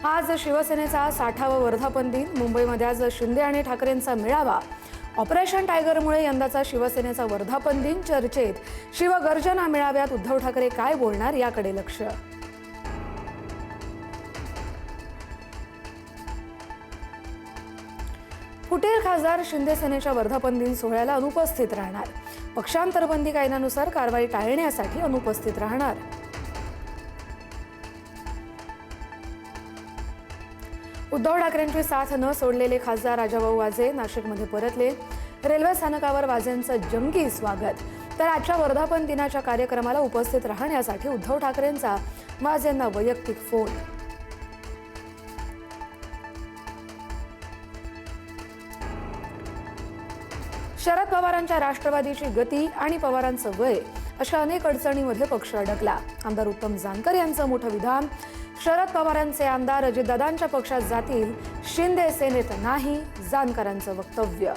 आज शिवसेनेचा 60वा वर्धापन दिन. मुंबईमध्ये आज शिंदे आणि ठाकरेंचा मेळावा. ऑपरेशन टायगरमुळे यंदाचा शिवसेनेचा वर्धापन दिन चर्चेत. शिवगर्जना मेळाव्यात उद्धव ठाकरे काय बोलणार याकडे लक्ष. फुटीर खासदार शिंदे सेनेच्या वर्धापन दिन सोहळ्याला अनुपस्थित राहणार. पक्षांतरबंदी कायद्यानुसार कारवाई टाळण्यासाठी अनुपस्थित राहणार. उद्धव ठाकरेंची साथ न सोडलेले खासदार राजाभाऊ वाजे नाशिकमध्ये परतले. रेल्वे स्थानकावर वाजेंचं जंगी स्वागत. तर आजच्या वर्धापन दिनाच्या कार्यक्रमाला उपस्थित राहण्यासाठी उद्धव ठाकरेंचा वाजेंना वैयक्तिक फोन. शरद पवारांच्या राष्ट्रवादीची गती आणि पवारांचं वय अशा अनेक अडचणींमध्ये पक्ष अडकला. आमदार उत्तम जानकर यांचं मोठं विधान. शरद पवारांचे आमदार अजितदादांच्या पक्षात जातील, शिंदे सेनेत नाही, जानकरांचं वक्तव्य.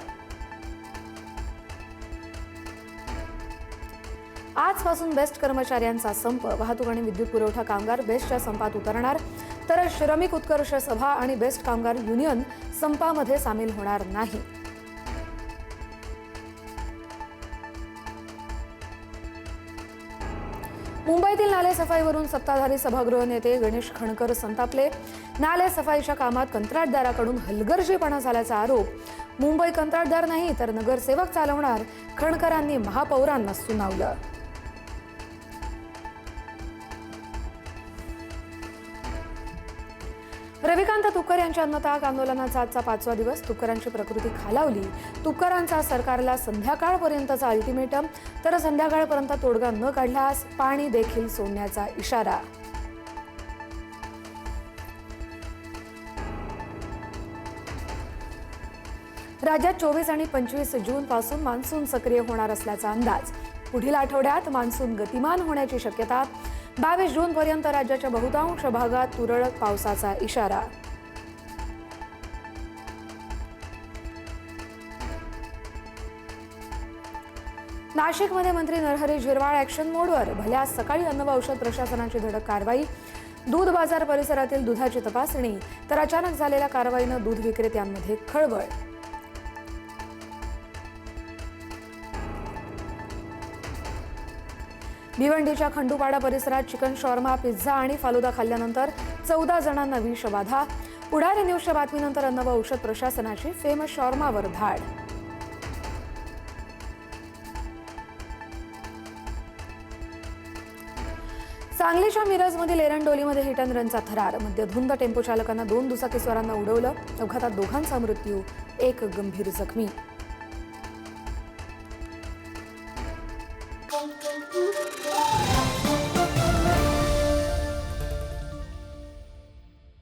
आजपासून बेस्ट कर्मचाऱ्यांचा संप. वाहतूक आणि विद्युत पुरवठा कामगार बेस्टच्या संपात उतरणार, तर श्रमिक उत्कर्ष सभा आणि बेस्ट कामगार युनियन संपामध्ये सामील होणार नाही. मुंबईतील नाले सफाईवरून सत्ताधारी सभागृह नेते गणेश खणकर संतापले. नाले सफाईच्या कामात कंत्राटदाराकडून हलगर्जीपणा झाल्याचा आरोप. मुंबई कंत्राटदार नाही तर नगरसेवक चालवणार, खणकरांनी महापौरांना सुनावलं. रविकांत तुपकर यांच्या अन्नत्याग आंदोलनाचा आजचा 5वा दिवस. तुपकरांची प्रकृती खालावली. तुपकरांचा सरकारला संध्याकाळपर्यंतचा अल्टिमेटम, तर संध्याकाळपर्यंत तोडगा न काढल्यास पाणी देखील सोडण्याचा इशारा. राज्यात 24 आणि 25 जून पासून मान्सून सक्रिय होणार असल्याचा अंदाज. पुढील आठवड्यात मान्सून गतिमान होण्याची शक्यता. 22 जून पर्यंत राज्याच्या बहुतांश भागात तुरळक पावसाचा इशारा. नाशिकमध्ये मंत्री नरहरी झिरवाळ ॲक्शन मोडवर. भल्यास सकाळी अन्न व औषध प्रशासनाची धडक कारवाई. दूध बाजार परिसरातील दुधाची तपासणी, तर अचानक झालेल्या कारवाईनं दूध विक्रेत्यांमध्ये खळबळ. भिवंडीच्या खंडूपाडा परिसरात चिकन शॉर्मा, पिझ्झा आणि फालुदा खाल्ल्यानंतर 14 जणांना विषबाधा. पुढारी न्यूजच्या बातमीनंतर अन्न व औषध प्रशासनाची फेमस शॉर्मावर धाड. सांगलीच्या मिरजमधील एरंडोलीमध्ये हिट अँड रनचा थरार. मध्यधुंद टेम्पो चालकांना 2 दुचाकीस्वारांना उडवलं. अपघातात 2घांचा मृत्यू, 1 गंभीर जखमी.